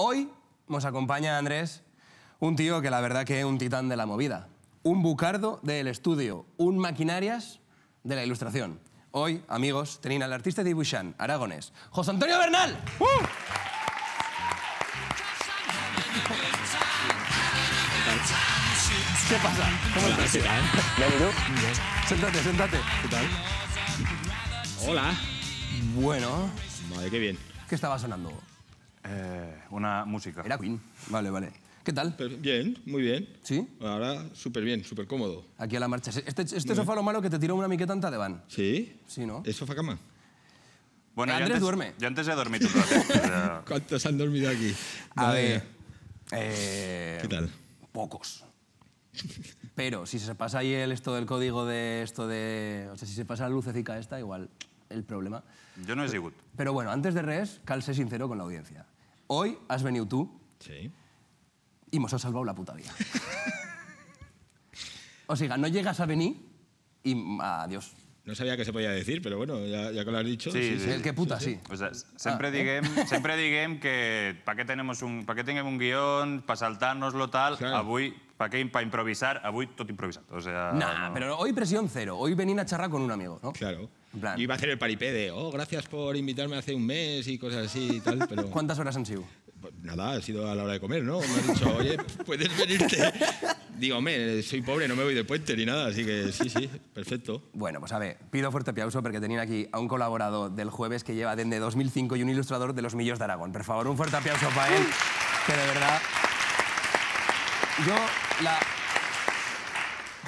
Hoy nos acompaña Andrés, un tío que la verdad que es un titán de la movida. Un bucardo del estudio, un maquinarias de la ilustración. Hoy, amigos, tenéis al artista dibuixant aragonés, José Antonio Bernal. ¿Qué pasa? ¿Cómo estás? ¿Qué tal? Bien, ¿y tú? Bien. Siéntate, siéntate. ¿Qué tal? Hola. Bueno, Vale, qué bien. ¿qué estaba sonando? Una música. Era Queen. Vale, vale. ¿Qué tal? Bien, muy bien. ¿Sí? Ahora súper bien, súper cómodo. Aquí a la marcha. Este sofà lo malo que te tiró una miqueta en davant. ¿Sí? Sí, no? ¿Es sofá cama? Bueno, Andrés duerme. Yo antes he dormido un rato. O sea, ¿Cuántos han dormido aquí? A ver... ¿Qué tal? Pocos. Pero si se pasa ahí esto del código de esto de... O sea, si se pasa la lucecica esta, igual el problema. yo no he sigut. Pero bueno, antes de res, cal ser sincero con la audiencia. Hoy has venido tú Sí. y nos has salvado la puta vida. O sea, no llegas a venir y adiós. No sabía que se podía decir, pero bueno, ya que lo has dicho... Sí, sí. El que puta, sí. O sea, sempre diguem que per què tinguem un guió, per saltar-nos-lo tal, Claro. avui, per improvisar, avui tot improvisat. O sea, Nah, no. pero hoy presión cero. Hoy venir a charlar con un amigo, ¿no? Claro. En plan- Yo iba a hacer el paripé de, gracias por invitarme hace un mes y cosas así y tal, pero... ¿Cuántas horas han sido? Pues nada, ha sido a la hora de comer, ¿no? Me han dicho, oye, ¿puedes venirte? Digo, hombre, soy pobre, no me voy de puente ni nada, así que sí, perfecto. Bueno, pues a ver, pido fuerte aplauso porque tenía aquí a un colaborador del Jueves que lleva desde 2005 y un ilustrador de los Millos de Aragón. Por favor, un fuerte aplauso para él, que de verdad...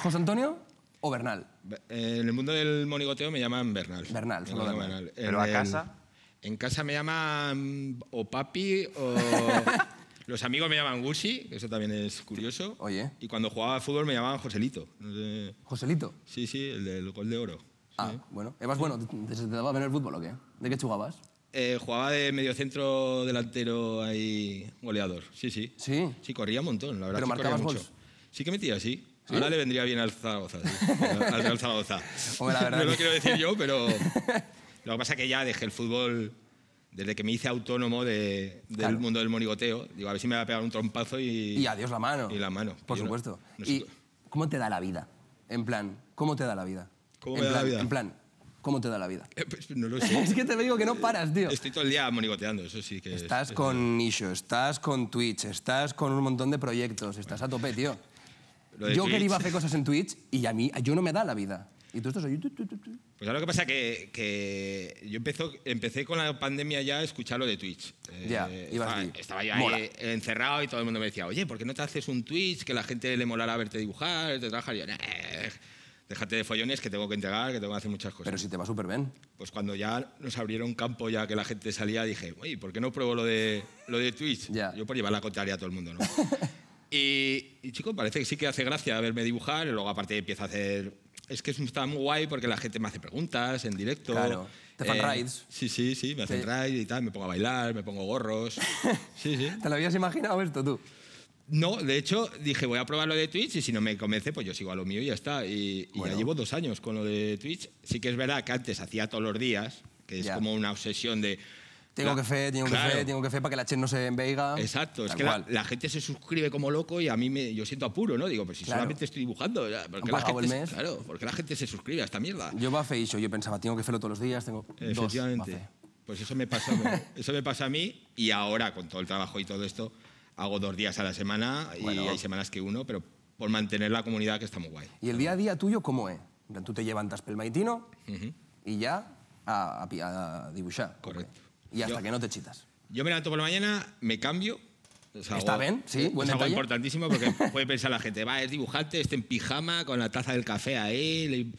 ¿José Antonio o Bernal? En el mundo del monigoteo me llaman Bernal. Bernal, Me solo llaman Bernal. Pero a casa... En casa me llaman o papi o... Los amigos me llaman Gusi, que eso también es curioso. Oye. Y cuando jugaba al fútbol me llamaban Joselito. No sé... ¿Joselito? Sí, el del gol de oro. Ah, bueno. Evas, bueno, ¿te daba ver el fútbol o qué? ¿De qué jugabas? Jugaba de mediocentro delantero ahí, goleador. Sí. ¿Sí? Sí, corría un montón, la verdad. ¿Pero que corría marcabas mucho. gols? Sí que metía, sí. Ahora le vendría bien al Zaragoza, sí. Al Real Zaragoza. Hombre, la verdad No lo que- quiero decir yo, pero... Lo que pasa es que ya dejé el fútbol desde que me hice autónomo del Claro. mundo del monigoteo. Digo, a ver si me va a pegar un trompazo y... Y adiós la mano. Y la mano. Por Yo no- supuesto. no sé- ¿Y cómo te da la vida? En plan, ¿cómo te da la vida? ¿Cómo En me da la plan- vida? En plan, ¿cómo te da la vida? Pues no lo Es sé. que te digo que no paras, tío. Estoy todo el día monigoteando, eso sí que Estás es- con Nisho, estás con Twitch, estás con un montón de proyectos, estás a tope, tío. Lo de Yo Twitch. quería hacer cosas en Twitch y yo no me da la vida. Y tú estás ahí... Pues ahora lo que pasa que yo empecé con la pandemia ya a escuchar lo de Twitch. Ya, ibas ahí. Estaba yo Mola. ahí encerrado y todo el mundo me decía, oye, ¿por qué no te haces un Twitch que la gente le molará verte dibujar, verte trabajar? Y yo, déjate de follones que tengo que entregar, que tengo que hacer muchas cosas. Pero si te va súper bien. Pues cuando ya nos abrieron campo, ya que la gente salía, dije, oye, ¿por qué no pruebo lo de Twitch? Ya. Yo por llevar la contraria a todo el mundo, ¿no? y chico, parece que sí que hace gracia verme dibujar, y luego aparte empiezo a hacer... Es que está muy guay porque la gente me hace preguntas en directo. Claro. Te fan raids. Sí, me hacen Sí. raids y tal, me pongo a bailar, me pongo gorros. Sí. ¿Te lo habías imaginado esto tú? No, de hecho, dije, voy a probar lo de Twitch y si no me convence, pues yo sigo a lo mío y ya está. Y Bueno. ya llevo 2 años con lo de Twitch. Sí que es verdad que antes hacía todos los días, que es Ya. como una obsesión de... Tengo que fe para que la chen no se embeiga. Exacto, es Tal que cual. la gente se suscribe como loco y a mí yo siento apuro, ¿no? Digo, pues si Claro. solamente estoy dibujando, ya, ¿por qué Han la pagado gente el mes. Claro, ¿por qué la gente se suscribe a esta mierda? Yo va fe iso, yo pensaba, tengo que hacerlo todos los días, tengo dos. Efectivamente. va fe. Pues eso me pasa a mí y ahora con todo el trabajo y todo esto hago 2 días a la semana Bueno. y hay semanas que 1, pero por mantener la comunidad que está muy guay. ¿Y el día a día tuyo cómo es? En plan, tú te levantas pel maitino y ya a dibujar. Correcto. Y hasta Yo- que no te chitas. Yo me levanto por la mañana, me cambio. O sea, Está bien, sí, buen es algo detalle. importantísimo porque puede pensar la gente, va, es dibujante, está en pijama, con la taza del café ahí.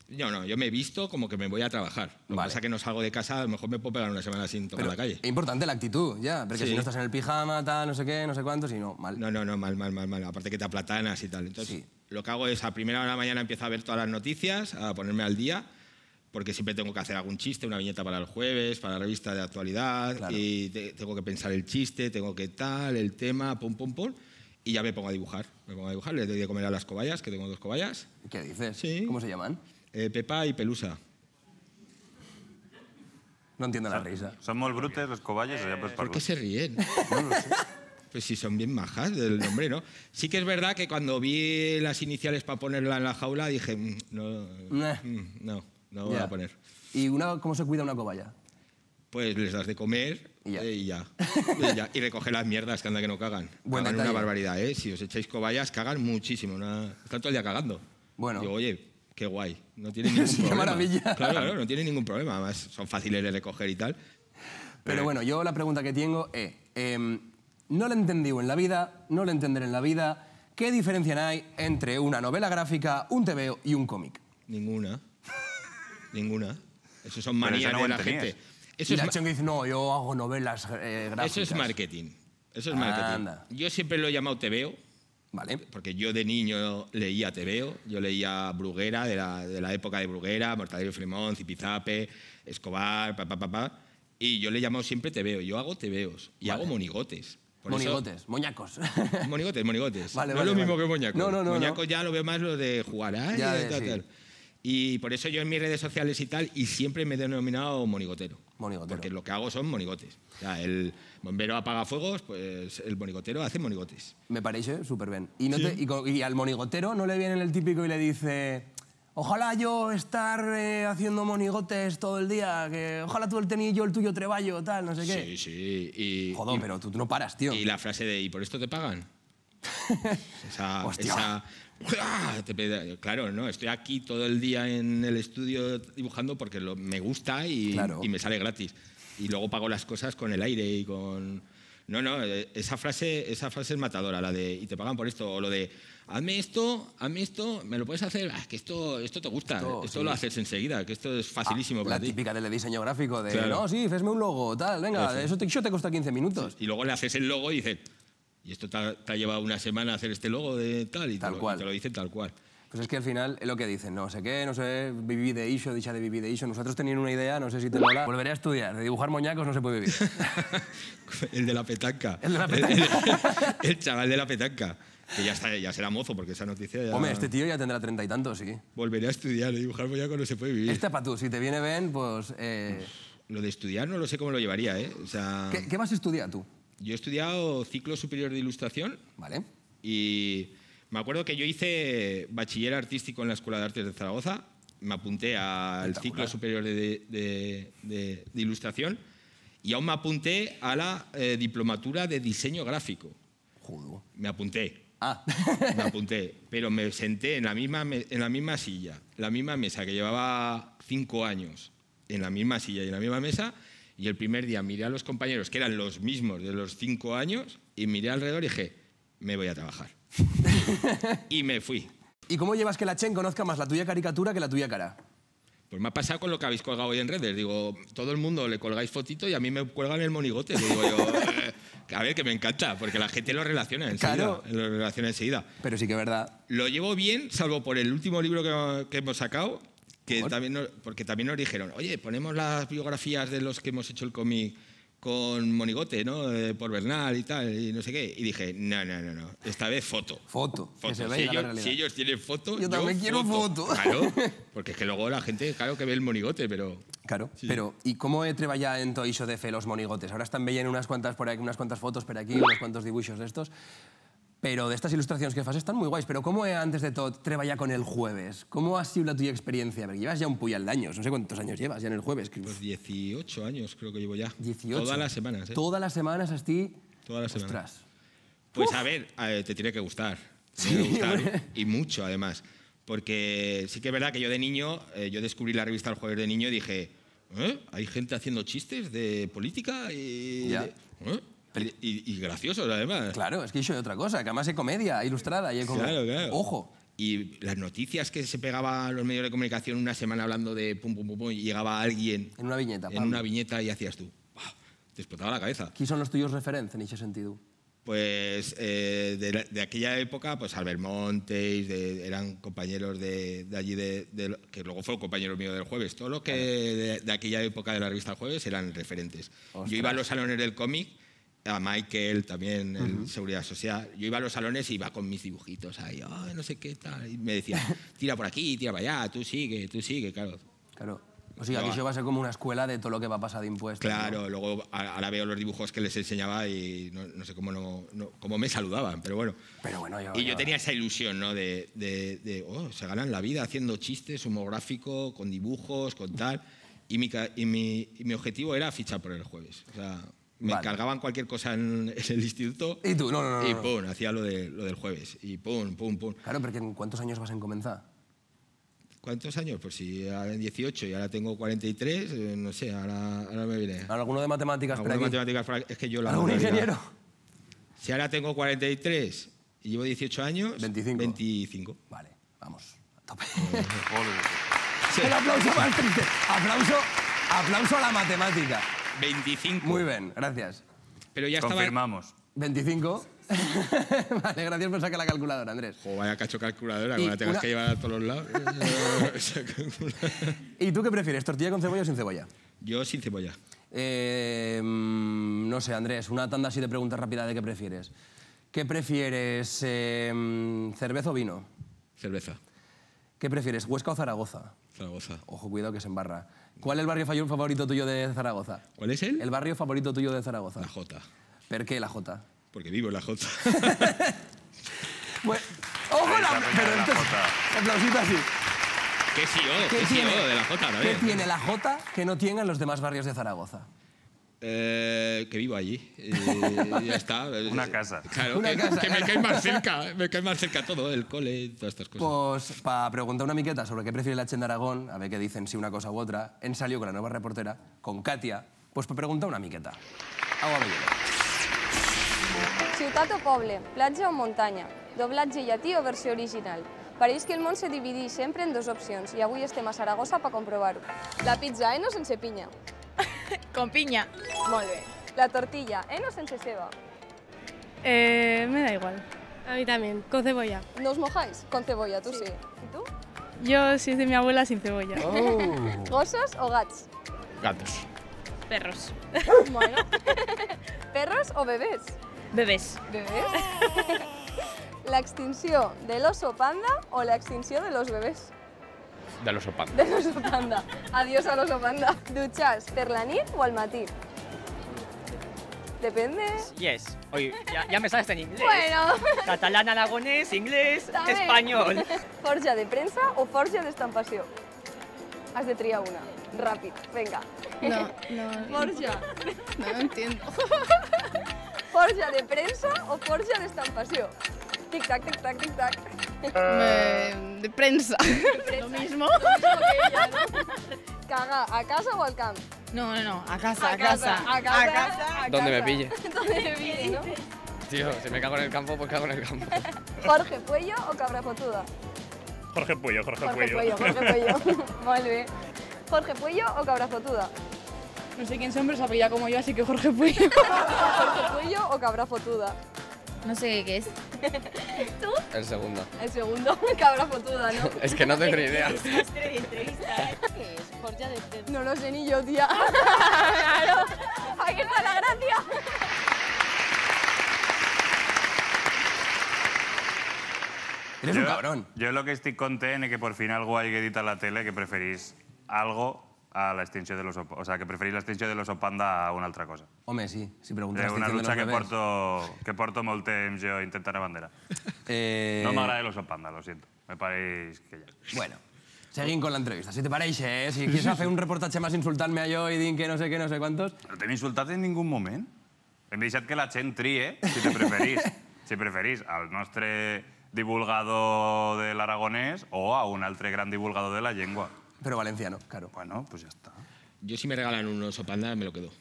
No, yo me he visto como que me voy a trabajar. Lo que Vale. pasa es que no salgo de casa, a lo mejor me puedo pegar una semana sin tocar la calle. Es importante la actitud, ya. Porque Sí. si no estás en el pijama, tal, no sé qué, no sé cuánto, si no, mal. No, mal. Aparte que te aplatanas y tal. Entonces, Sí. lo que hago es a primera hora de la mañana empiezo a ver todas las noticias, a ponerme al día, porque siempre tengo que hacer algún chiste, una viñeta para el jueves, para la revista de actualidad, Claro. y tengo que pensar el chiste, tengo que tal, el tema, pum, y ya me pongo a dibujar. Les doy de comer a las cobayas, que tengo 2 cobayas, ¿Qué dices? Sí. ¿Cómo se llaman? Pepa y Pelusa. No entiendo la risa. Són molt brutes les cobayes o ja pues ¿Por qué se ríen? No lo sé. Pues si son bien majas del nombre, ¿no? Sí que es verdad que cuando vi las iniciales para ponerla en la jaula dije, no voy Ya. a poner. ¿Y cómo se cuida una cobaya? Pues les das de comer Y ya. y ya. Y recoger las mierdas que anda que no cagan. Buen Cagan una detalle. barbaridad, ¿eh? Si os echáis cobayas, cagan muchísimo. Están todo el día cagando. Bueno. Digo, oye, qué guay. No tienen ningún Sí, qué problema. maravilla. Claro, no tienen ningún problema. Además, son fáciles de recoger y tal. Pero bueno, yo la pregunta que tengo es, no lo entendí en la vida, no lo entenderé en la vida, ¿qué diferencia hay entre una novela gráfica, un TVO y un cómic? Ninguna. Ninguna. Eso son Pero eso manías no de ho la entenies. gente. Y la gente dice, no, yo hago novelas gráficas. Eso es marketing. Eso es marketing. Anda. Yo siempre lo he llamado TVO, Vale. porque yo de niño leía TVO. Yo leía Bruguera, de la época de Bruguera, Mortadelo y Filemón, Zipizape, Escobar, y yo le he llamado siempre TVO. Yo hago TVOs y hago monigotes. Por eso- Monigotes, moñacos. Monigotes. Vale, no vale, es lo mismo vale. que moñacos. No. Moñacos ya lo veo más lo de jugar. Ay, Ya, tal, sí. tal. Y por eso yo en mis redes sociales y tal, y siempre me he denominado monigotero. Monigotero. Porque lo que hago son monigotes. O sea, el bombero apaga fuegos, pues el monigotero hace monigotes. Me parece súper bien. Y al monigotero no le viene el típico y le dice, ojalá yo estar haciendo monigotes todo el día, que ojalá tú el tenis, yo el tuyo treballo, tal, no sé qué. Sí. Y, Joder, pero tú no paras, tío. y la frase de ¿y por esto te pagan? Hostia. Claro, no, estoy aquí todo el día en el estudio dibujando porque me gusta y me sale gratis. Y luego pago las cosas con el aire y con... No, esa frase es matadora, la de ¿y te pagan por esto? O lo de hazme esto, ¿me lo puedes hacer? Es que esto te gusta, esto sí. lo haces enseguida, que esto es facilísimo para La ti. típica del diseño gráfico de, Claro. no, sí, fesme un logo, tal, venga, Eso te cuesta 15 minutos. Y luego le haces el logo y dices, ¿y esto te ha llevado una semana hacer este logo de tal? Y Tal cual. te lo dicen tal cual. Pues es que al final es lo que dicen, no sé qué, no sé, viví de iso, dicha de vivir de iso. Nosotros teníamos una idea, no sé si te mola. Volveré a estudiar, de dibujar moñacos no se puede vivir. El de la petanca. El de la petanca. El chaval de la petanca. Que ya será mozo, porque esa noticia ya... Hombre, este tío ya tendrá 30 y tantos, sí. Volveré a estudiar, dibujar moñacos no se puede vivir. Este para tú, si te viene bien, pues... Lo de estudiar no lo sé cómo lo llevaría, ¿eh? O sea, ¿Qué vas a estudiar tú? yo he estudiado ciclo superior de ilustración Vale. y me acuerdo que yo hice bachiller artístico en la Escuela de Artes de Zaragoza, me apunté al ciclo superior de ilustración y aún me apunté a la diplomatura de diseño gráfico. Joder. Me apunté. Ah. Me apunté, pero me senté en la misma silla, la misma mesa que llevaba 5 años, en la misma silla y en la misma mesa, y el primer día miré a los compañeros, que eran los mismos de los 5 años, y miré alrededor y dije, me voy a trabajar. Y me fui. ¿Y cómo llevas que la Chen conozca más la tuya caricatura que la tuya cara? Pues me ha pasado con lo que habéis colgado hoy en redes. Digo, todo el mundo le colgáis fotito y a mí me cuelgan el monigote. Digo yo, a ver, que me encanta, porque la gente lo relaciona enseguida. Claro. Lo relaciona enseguida. Pero sí que es verdad. Lo llevo bien, salvo por el último libro que hemos sacado, que porque también nos dijeron, oye, ponemos las biografías de los que hemos hecho el cómic con monigote, ¿no? Por Bernal y tal, y no sé qué. Y dije, no, esta vez foto. Foto, que se Si vea la ellos, realidad. si ellos tienen foto, Yo también quiero foto. Claro, porque es que luego la gente, claro que ve el monigote, pero... Claro, Sí. pero ¿y cómo he trabajado en todo iso de fe los monigotes? Ahora están veient unas cuantas por aquí, unas cuantas fotos por aquí, unos cuantos dibujos de estos, pero de estas ilustraciones que fas están muy guays. Pero ¿cómo antes de todo treballar con el jueves? ¿Cómo ha sido la tuya experiencia? Porque llevas ya un puyal de años, no sé cuántos años llevas ya en el jueves. Pues 18 años creo que llevo ya. 18. Todas las semanas, ¿eh? Todas las semanas así. Todas las semanas. Ostras. Pues a ver, te tiene que gustar. Te tiene que gustar, y mucho además. Porque sí que es verdad que yo de niño, yo descubrí la revista El Jueves de niño y dije, ¿hay gente haciendo chistes de política? Ya. Y graciosos además. Claro, es que yo otra cosa, que además es comedia ilustrada y es como... Claro. Ojo. Y las noticias que se pegaba a los medios de comunicación una semana hablando de pum, pum, pum, pum, y llegaba alguien En una viñeta. en pam. una viñeta y hacías tú. ¡Buah! Te explotaba la cabeza. ¿Quién son los tuyos referentes en ese sentido? Pues de aquella época, pues Albert Montes, eran compañeros de allí, que luego fue compañero mío del Jueves. Todo lo que de aquella época de la revista El Jueves eran referentes. Ostras. Yo iba a los salones del cómic, a Michael también, en Seguridad Social. Yo iba a los salones y iba con mis dibujitos ahí, no sé qué tal. Y me decía, tira por aquí, tira para allá, tú sigue, claro. Claro. O sigui, aquí això va ser com una escuela de todo lo que va pasar de impuestos. Claro, ¿no? Luego ahora veo los dibujos que les enseñaba y no sé cómo me saludaban, pero bueno. Yo tenía esa ilusión, ¿no? Se ganan la vida haciendo chistes, humor gráfico, con dibujos, con tal. Y mi objetivo era fichar por el Jueves. O sea, me cargaban cualquier cosa en el instituto. Y tú, no. Y pum, hacía lo del Jueves. Y pum. Claro, porque ¿en cuántos años vas a comenzar? ¿Cuántos años? Pues si en 18 y ahora tengo 43, no sé, ahora me viene. ¿Alguno de matemáticas por aquí? Es que yo ¿Algún ingeniero? Si ahora tengo 43 y llevo 18 años... 25. Vale, vamos, a tope. El aplauso más triste. Aplauso a la matemática. 25. Muy bien, gracias. Pero ya confirmamos. 25. Vale, gracias por sacar la calculadora, Andrés. Joder, vaya cacho calculadora, que la tengas que llevar a todos los lados. ¿Y tú qué prefieres, tortilla con cebolla o sin cebolla? Yo sin cebolla. No sé, Andrés, una tanda así de preguntas rápidas de qué prefieres. ¿Qué prefieres, cerveza o vino? Cerveza. ¿Qué prefieres, Huesca o Zaragoza? Zaragoza. Ojo, cuidado que se embarra. ¿Cuál es el barrio favorito tuyo de Zaragoza? ¿Cuál es él? El barrio favorito tuyo de Zaragoza. La Jota. ¿Por qué la Jota? Porque vivo en la Jota. Bueno, ojo pero entonces, aplausito así. ¿Qué sí yo de la Jota? ¿Qué tiene la Jota que no tienen los demás barrios de Zaragoza? Que vivo allí. Ya está. Una casa. Claro, que me cae más cerca todo, el cole, todas estas cosas. Pues para preguntar una miqueta sobre qué prefiere la Chen de Aragón, a ver qué dicen si una cosa u otra, en salió con la nueva reportera, con Katia, pues para preguntar una miqueta. Agua bellera. Ciutat o poble, platja o muntanya, doblatge llatí o versió original. Pareix que el món se divideix sempre en dues opcions i avui estem a Saragossa per comprovar-ho. La pizza, o sense pinya? Con piña. Molt bé. La tortilla, o sense ceba? Me da igual. A mí también, con cebolla. ¿No os mojáis? Con cebolla, tú sí. ¿Y tú? Yo, si es de mi abuela, sin cebolla. ¿Gossos o gats? Gatos. Perros. Bueno. ¿Perros o bebés? Bebés. ¿Bebés? ¿La extinció del oso panda o la extinció de los bebés? De l'oso panda. De l'oso panda. Adiós al oso panda. Dutxar per la nit o al matí? Depende. Yes. Oye, ya me sabes en inglés. Bueno. Catalán, aragonés, inglés, També. español. Forja de premsa o forja d'estampació? Has de triar una. Ràpid, venga. No. Forja. No entiendo. Forja de premsa o forja d'estampació? Tic-tac, tic-tac, tic-tac. De prensa. Lo mismo que ella, ¿no? Cagar, ¿a casa o al camp? No, a casa, A casa. Donde me pille. Donde me pille, ¿no? Tío, si me cago en el campo, pues cago en el campo. Jorge Puello o Cabra Fotuda? Jorge Puello. Molt bé. Jorge Puello o Cabra Fotuda? No sé quién son, pero se apellida como yo, así que Jorge Puello. Jorge Puello o Cabra Fotuda? No sé qué es. ¿Tú? El segundo. El segundo, Cabra Fotuda, ¿no? Es que no tengo ni idea. ¿Qué es? Forja de prensa. No lo sé ni yo, tía. Claro. Aquí está la gracia. Eres un cabrón. Jo el que estic content és que per fin algú hagi dit a la tele que preferís algo a l'extinció de l'oso... O sea, que preferís l'extinció de l'oso panda a una altra cosa. Home, sí, si preguntes És una l'extinción de lucha los bebés. que porto molt temps jo intentant abanderar. No m'agrada l'oso panda, lo siento. Me pareix que ja. Bueno, seguim con la entrevista. Si te pareix, si quieres hacer un reportatge más insultant-me a jo i dient que no sé què, no sé quantos... No t'hem insultat en ningú moment. Hem deixat que la gent trie si te preferís. Si preferís al nostre divulgador de l'aragonès o a un altre gran divulgador de la llengua. Pero valenciano, claro. Bueno, pues ya está. Yo si me regalan un oso panda me lo quedo.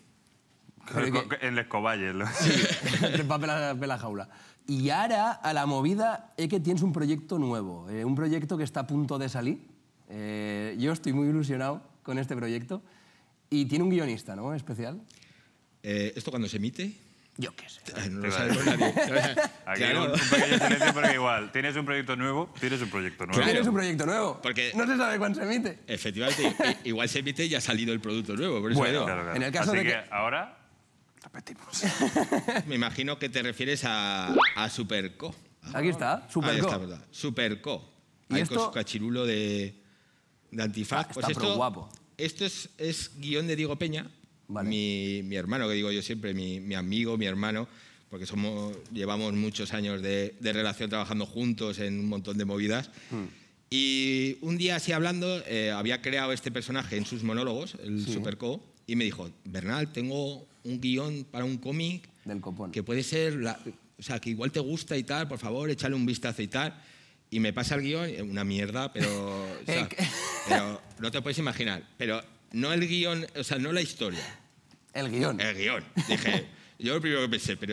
En les cobayes. Sí, va per la jaula. Y ahora, a la movida, es que tienes un proyecto nuevo, un proyecto que está a punto de salir. Yo estoy muy ilusionado con este proyecto. Y tiene un guionista, ¿no? Especial. ¿Esto cuando se emite? Yo qué sé. No lo sabemos nadie. Aquí un pequeño silencio porque igual, tienes un proyecto nuevo, tienes un proyecto nuevo. Tienes un proyecto nuevo. Porque no se sabe cuándo se emite. Efectivamente, igual se emite y ya ha salido el producto nuevo. Por eso bueno, Claro. en el caso Así de que ahora repetimos. Me imagino que te refieres a Superco. Aquí está, Superco. Ahí está, Superco. ¿Y Hay esto? con su cachirulo de antifaz. Está pro guapo. esto es guión de Diego Peña, Vale. mi hermano, que digo yo siempre, mi amigo, mi hermano, porque llevamos muchos años de relación trabajando juntos en un montón de movidas. Y un día así hablando, había creado este personaje en sus monólogos, el Superco, y me dijo, Bernal, tengo un guión para un cómic Del copón. que puede ser, o sea, que igual te gusta y tal, por favor, échale un vistazo y tal. Y me pasa el guión, una mierda, pero, o sea, pero no te puedes imaginar. Pero no el guión, o sea, no la historia. El guión. El guión. Dije, yo lo primero que pensé, pero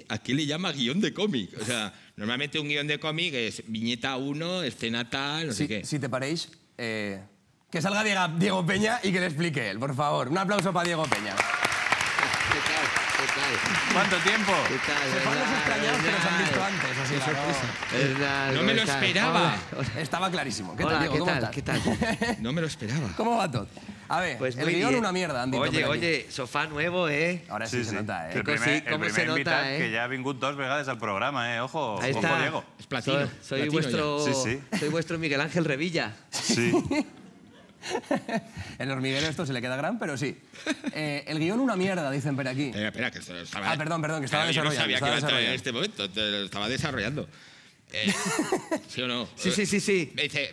¿a qué le llama guión de cómic? O sea, normalmente un guión de cómic es viñeta 1, escena tal, no sé qué. Si te paréis, que salga Diego Peña y que le explique él, por favor. Un aplauso para Diego Peña. ¿Qué tal? ¿Cuánto tiempo? ¿Qué tal? Se fueron los extrañados que nos han visto antes. Así, Qué sorpresa. Bernal, No me lo ¿cómo estás? esperaba. Hola. Estaba clarísimo. ¿Qué tal, Hola, Diego? ¿Cómo estás? ¿qué tal? No me lo esperaba. ¿Cómo va todo? A ver, Pues el muy guión bien. una mierda, han dicho por aquí. Oye, sofá nuevo, ¿eh? Ahora sí, se nota, ¿eh? El Qué primer, cosi- cómo el se primer nota, invitat ¿eh? que ya ha vingut 2 vegades al programa, ¿eh? Ojo, Ahí ojo, está. Diego. Es platino. Soy platino vuestro, ya. Sí, sí. soy vuestro Miguel Ángel Revilla. Sí. El hormiguero esto se le queda gran, pero sí. El guión una mierda, dicen por aquí. Espera, que estaba... Ah, perdón, que estaba Claro, yo no desarrollando. sabía que estaba iba a estar en desarrollando. este momento, lo estaba desarrollando. ¿Sí o no? Sí. Me dice,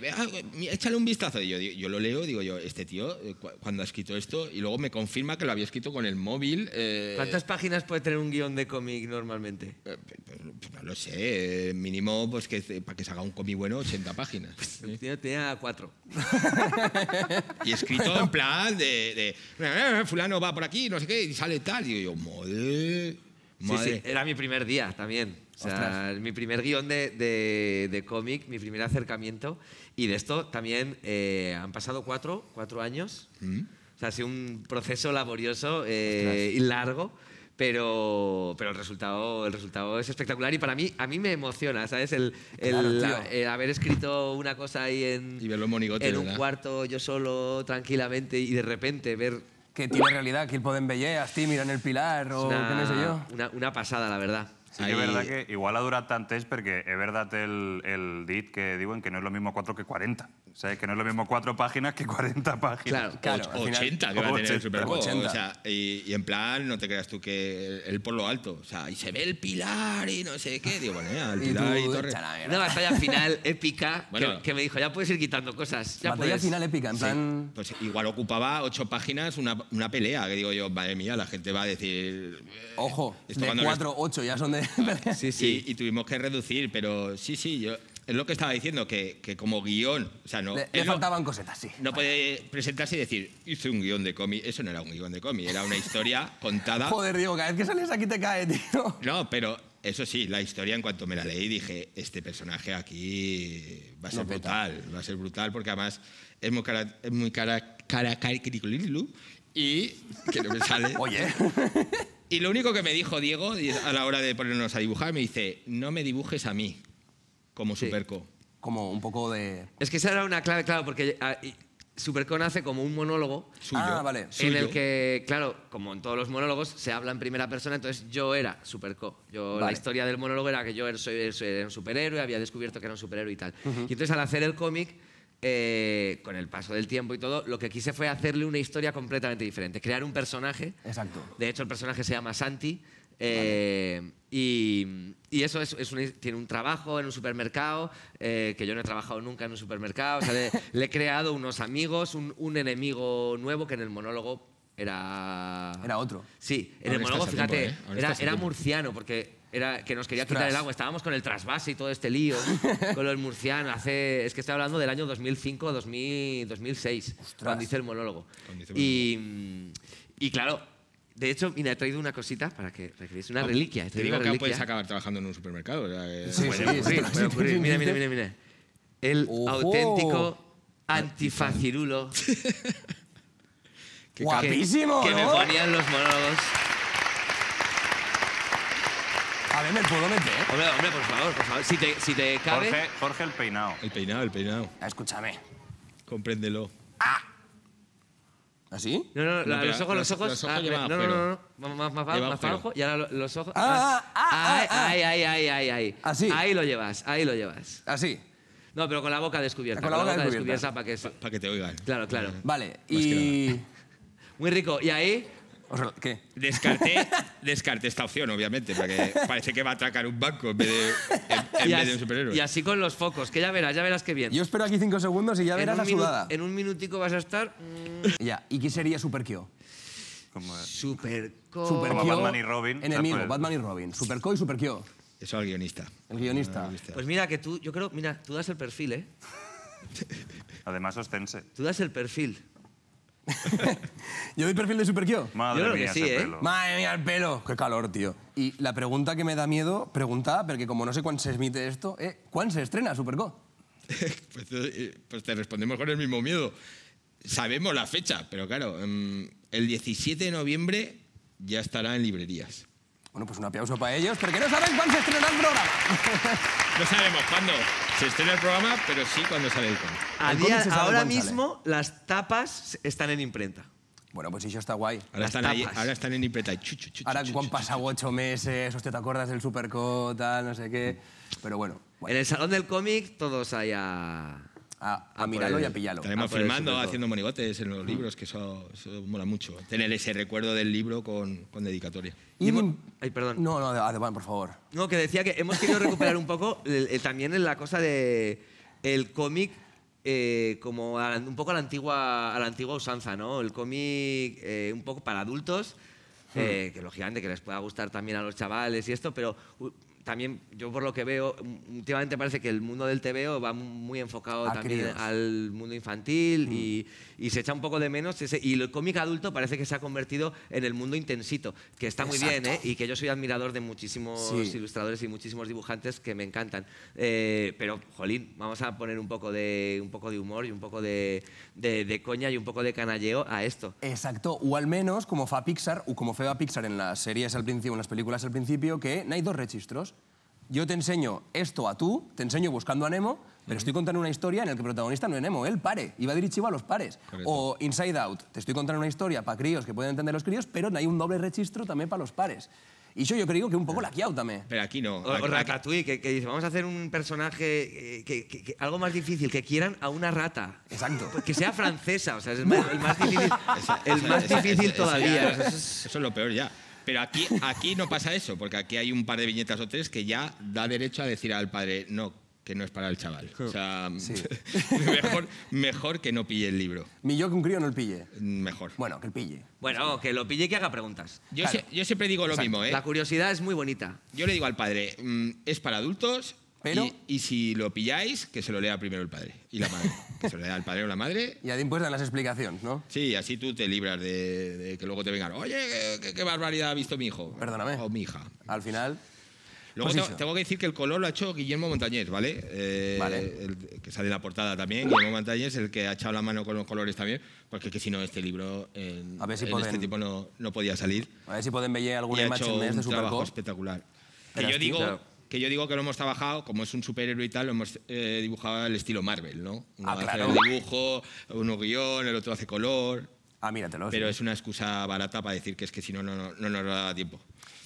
échale un vistazo. Y yo lo leo, digo yo, este tío, cuando ha escrito esto, y luego me confirma que lo había escrito con el móvil. ¿Cuántas páginas puede tener un guión de cómic normalmente? Pues no lo sé, mínimo pues para que se haga un cómic bueno, 80 páginas. Tenía 4. Y escrito en plan de fulano va por aquí, no sé qué, y sale tal. Y yo, madre. Sí, era mi primer día también. O sea, mi primer guión de cómic, mi primer acercamiento. Y de esto también han pasado 4 años. O sea, ha sido un proceso laborioso y largo. Pero el resultado es espectacular y a mí me emociona, ¿sabes? El haber escrito una cosa ahí Y verlo en monigote, en un ¿verdad? cuarto, yo solo, tranquilamente, y de repente ver... Que tiene realidad, que el poden veure, Mira en el Pilar o qué no sé yo. Una pasada, la verdad. Sí que es verdad que igual ha durat tant temps perquè és veritat el dit que diuen que no es lo mismo 4 que 40. O sea, que no es lo mismo 4 páginas que 40 páginas. Claro, al final- 80 que va a tener el 80, Super Bowl. 80. O sea, y en plan, no te creas tú que él por lo alto. O sea, y se ve el pilar y no sé qué. Digo, bueno, ya, el Y pilar tú, y torre. echa la mierda. Una batalla final épica Bueno. que me dijo, ya puedes ir quitando cosas. Ya Batalla puedes. final épica, en plan... Pues igual ocupaba 8 páginas una pelea. Que digo yo, madre mía, la gente va a decir... Ojo, esto de cuando 4, 8 ya son de... Sí, sí. Y tuvimos que reducir, pero sí, yo... Es lo que estaba diciendo, que como guión... O sea, no, Le él no- faltaban cosetas, sí. No puede presentarse y decir, hice un guión de cómic. Eso no era un guión de cómic, era una historia contada. Joder, Diego, cada vez que sales aquí te cae, tío. No, pero eso sí, la historia, en cuanto me la leí, dije, este personaje aquí va a ser No peta. brutal. Va a ser brutal porque además es muy caracariculirlu y que no me sale. Oye. Y lo único que me dijo Diego a la hora de ponernos a dibujar, me dice, no me dibujes a mí como Sí. Superco. Como un poco de... Es que esa era una clave, claro, porque Supercon hace como un monólogo Suyo. Ah, vale. en Suyo. el que, claro, como en todos los monólogos, se habla en primera persona, entonces yo era Superco. La Vale. historia del monólogo era que yo era un superhéroe, había descubierto que era un superhéroe y tal. Y entonces al hacer el cómic, con el paso del tiempo y todo, lo que quise fue hacerle una historia completamente diferente, crear un personaje. Exacto. De hecho, el personaje se llama Santi. Y eso tiene un trabajo en un supermercado, que yo no he trabajado nunca en un supermercado. O sea, le he creado unos amigos, un enemigo nuevo que en el monólogo era... Era otro. Sí, en Aún el monólogo, estás a fíjate, tiempo, ¿eh? Aún era estás a tiempo. murciano, porque era que nos quería Ostras. quitar el agua. Estábamos con el trasvase y todo este lío, con lo del murciano. Es que estoy hablando del año 2005, 2006, cuando hice el monólogo. Cuando hice el Y claro, de hecho, mira, he traído una cosita para que veáis, una reliquia. He Te traído digo una que reliquia. puedes acabar trabajando en un supermercado. O sea, Sí, Puede sí, ocurrir, sí, puede ocurrir. sí, Mira, sí, mira, sí. mira, mira. El Ojo. auténtico antifacirulo Guapísimo, que ¿no? me ponían los monólogos. A ver, ¿me puedo meter? Hombre, por favor. Si te cabe... Jorge el peinado. El peinado. Escúchame. Compréndelo. ¿Así? No, No, pero los ojos. los ojos Ah, llevan no, agujero. más Lleva para agujero. abajo. Y ahora los ojos. Ah. Ahí. Así. Ahí lo llevas. Así. No, pero con la boca descubierta. Con la boca descubierta para que... Para que te oigan. Claro, claro. Vale, Más y... Muy rico. ¿Y ahí? ¿Qué? Descarté esta opción, obviamente, porque parece que va a atracar un banco en vez de un superhéroe. Y así con los focos, que ya verás qué bien. Yo espero aquí 5 segundos y ya verás la sudada. En un minutico vas a estar... Ya, ¿y qué sería Superkyo? Superkyo. Como Batman y Robin. Enemigo, ¿sabes? Batman y Robin. Superkyo y Superkyo. Eso al guionista. El guionista. Pues mira, que tú, yo creo, mira, tú das el perfil, ¿eh? Además, ostense. Tú das el perfil. ¿Yo doy perfil de Superkyo? Madre Yo creo mía, que sí, ese ¿eh? pelo. Madre mía, el pelo. Qué calor, tío. Y la pregunta que me da miedo, preguntar, porque como no sé cuándo se emite esto, ¿cuándo se estrena Superkyo? Pues te respondemos con el mismo miedo. Sabemos la fecha, pero claro, el 17 de noviembre ya estará en librerías. Bueno, pues un aplauso para ellos, porque no saben cuándo se estrena el programa. No sabemos cuándo se estrena el programa, pero sí cuándo sale el cómic. Ahora mismo las tapas están en imprenta. Bueno, pues eso está guay. Ahora están en imprenta. Ahora han pasado 8 meses, hostia, ¿te acuerdas del Superkyo, tal, no sé qué? Pero bueno. En el salón del cómic todos ahí a mirarlo y a pillarlo. Estaremos filmando, haciendo monigotes en los libros, que eso mola mucho. Tener ese recuerdo del libro con dedicatoria. Ay, perdón. No, Ademán, por favor. No, que decía que hemos querido recuperar un poco también en la cosa de el cómic como un poco a la antigua usanza, ¿no? El cómic un poco para adultos, que lógicamente que les pueda gustar también a los chavales y esto, pero también yo por lo que veo, últimamente parece que el mundo del TVO va muy enfocado también críos. al mundo infantil y se echa un poco de menos y el cómic adulto parece que se ha convertido en el mundo intensito, que está muy bien, ¿eh? Y que yo soy admirador de muchísimos ilustradores y muchísimos dibujantes que me encantan. Pero, jolín, vamos a poner un poco de humor y un poco de coña y un poco de canalleo a esto. Exacto, o al menos como fa Pixar, o como feba Pixar en las series al principio, en las películas al principio, que no hay dos registros. Yo te enseño esto a tú, te enseño Buscando a Nemo, pero estoy contando una historia en la que el protagonista no es Nemo, el pare, y va dirigido a los pares. Correcto. O Inside Out, te estoy contando una historia para críos que pueden entender los críos, pero no hay un doble registro también para los pares. Y yo creo que un poco laqueado también. Pero aquí no. O Ratatouille, que dice, vamos a hacer un personaje algo más difícil, que quieran a una rata. Exacto. Que sea francesa, o sea, es el más difícil todavía. Eso es lo peor ya. Pero aquí no pasa eso, porque aquí hay un par de viñetas o tres que ya da derecho a decir al padre, no, que no es para el chaval. O sea, mejor que no pille el libro. Mi yo que un crío no el pille. Mejor. Bueno, que el pille. Bueno, que lo pille y que haga preguntas. Yo siempre digo lo mismo, ¿eh? La curiosidad es muy bonita. Yo le digo al padre, es para adultos, pero... y si lo pilláis, que se lo lea primero el padre y la madre. Que se lo lea el padre o la madre. Y después dan las explicaciones, ¿no? Sí, así tú te libras de que luego te vengan, oye, qué barbaridad ha visto mi hijo. Perdóname. O mi hija. Al final... Luego pues tengo que decir que el color lo ha hecho Guillermo Montañés, ¿vale? Vale. Que sale en la portada también. Guillermo Montañés, el que ha echado la mano con los colores también, porque que si no, este libro en este tipo no podía salir. A ver si pueden ver alguna y ha imagen hecho de un trabajo Superkyo. espectacular. Pero Que yo digo que lo hemos trabajado, como es un superhéroe y tal, lo hemos dibujado al estilo Marvel, ¿no? Uno hace claro. el dibujo, uno guión, el otro hace color. Míratelo. Pero es una excusa barata para decir que es que si no nos da tiempo.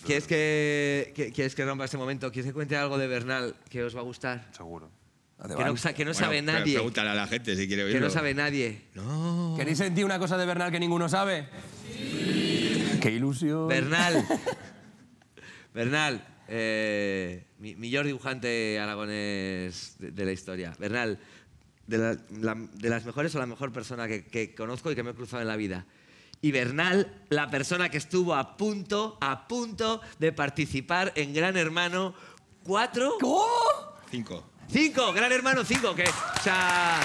¿Quieres que rompa este momento? ¿Quieres que cuente algo de Bernal que os va a gustar? Seguro. Que no sabe nadie. Pregúntale a la gente si quiere oírlo. Que no sabe nadie. No. ¿Queréis sentir una cosa de Bernal que ninguno sabe? Sí. ¡Qué ilusión! Bernal. Bernal, mi mejor dibujante aragonés de la historia. Bernal, de las mejores o la mejor persona que conozco y que me he cruzado en la vida. Y Bernal, la persona que estuvo a punto de participar en Gran Hermano 4... ¿Cómo? 5, Gran Hermano 5, que, o sea...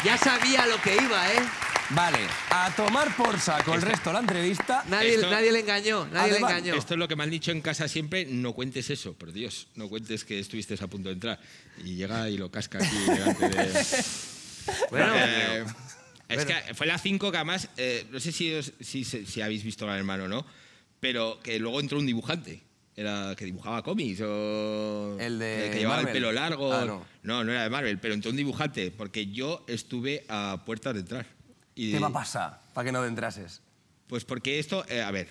Ya sabía lo que iba, ¿eh? Vale, a tomar por saco el resto de la entrevista. Nadie le engañó, nadie le engañó. Esto es lo que me han dicho en casa siempre, no cuentes eso, por Dios, no cuentes que estuviste a punto de entrar. Y llega y lo casca aquí delante de... Bueno, es que fue la 5 que además, no sé si habéis visto Gran Hermano o no, pero que luego entró un dibujante. Era que dibujaba cómics o... El de que llevaba Marvel. el pelo largo. No era de Marvel, pero entró un dibujante, porque yo estuve a puertas de entrar. ¿Qué va a pasar para que no entrases? Pues porque esto, a ver,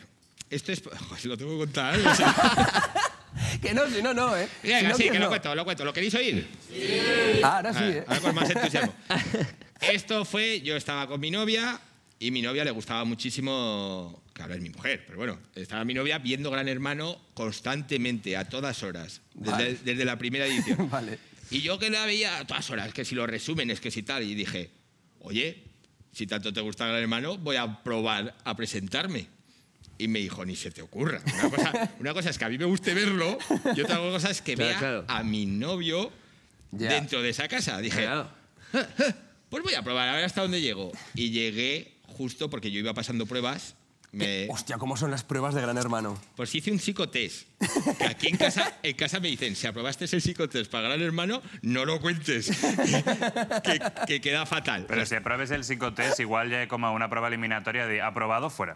esto es... Joder, si lo tengo que contar. Que no, si no, no, ¿eh? Venga, si sí, no, que lo cuento, lo cuento. ¿Lo queréis oír? Sí. Ahora sí, ¿eh? Ahora con más entusiasmo. Esto fue, yo estaba con mi novia y mi novia le gustaba muchísimo, que ahora es mi mujer, pero bueno, estaba mi novia viendo Gran Hermano constantemente, a todas horas, desde la primera edición. Vale. Y yo que la veía a todas horas, que si los resúmenes, que si tal, y dije, oye, si tanto te gusta Gran Hermano, voy a probar a presentarme. Y me dijo, ni se te ocurra. Una cosa es que a mí me guste verlo y otra cosa es que vea a mi novio dentro de esa casa. Dije, pues voy a probar, a ver hasta dónde llego. Y llegué justo porque yo iba pasando pruebas. Hostia, ¿cómo son las pruebas de Gran Hermano? Pues hice un psicotest. Que aquí en casa me dicen, si aprobaste el psicotest para Gran Hermano, no lo cuentes, que queda fatal. Pero si apruebes el psicotest, igual ya hay como una prueba eliminatoria de aprobado, fuera.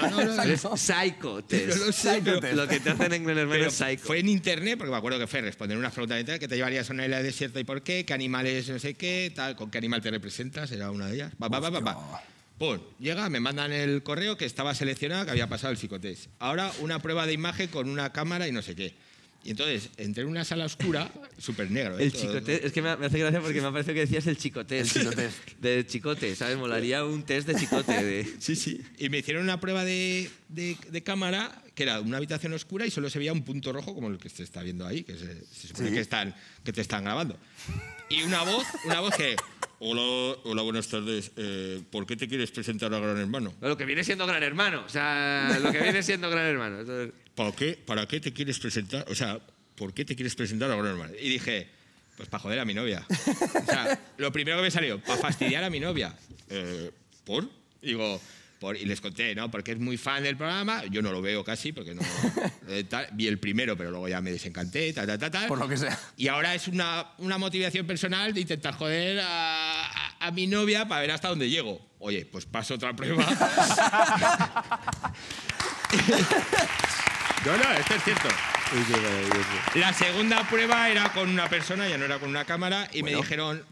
No. Psicotest. No lo sé, pero Lo que te hacen en Gran Hermano es psycho. Fue en internet, porque me acuerdo que fue responder unas preguntas que te llevarías a una isla desierta y por qué, qué animales no sé qué, tal, con qué animal te representas, era una de ellas. Pum, llega, me mandan el correo que estaba seleccionado, que había pasado el psicotest. Ahora una prueba de imagen con una cámara y no sé qué. Y entonces entré en una sala oscura, súper negro. El chicotest, es que me hace gracia porque me ha parecido que decías el chicotest. El chicotest. De chicote, ¿sabes? Molaría un test de chicote. Sí. Y me hicieron una prueba de cámara, que era una habitación oscura y solo se veía un punto rojo, como el que se está viendo ahí, que se supone que te están grabando. Y una voz que... Hola, buenas tardes. ¿Por qué te quieres presentar a Gran Hermano? Lo que viene siendo Gran Hermano. O sea, lo que viene siendo Gran Hermano. Entonces... ¿Para qué te quieres presentar? O sea, ¿por qué te quieres presentar a Gran Hermano? Y dije, pues para joder a mi novia. O sea, lo primero que me salió, para fastidiar a mi novia. ¿Por? Digo... Y les conté, ¿no? Porque es muy fan del programa. Yo no lo veo casi, porque no... vi el primero, pero luego ya me desencanté, tal. Por lo que sea. Y ahora es una motivación personal de intentar joder a mi novia para ver hasta dónde llego. Oye, pues paso otra prueba. No, esto es cierto. La segunda prueba era con una persona, ya no era con una cámara, y me dijeron...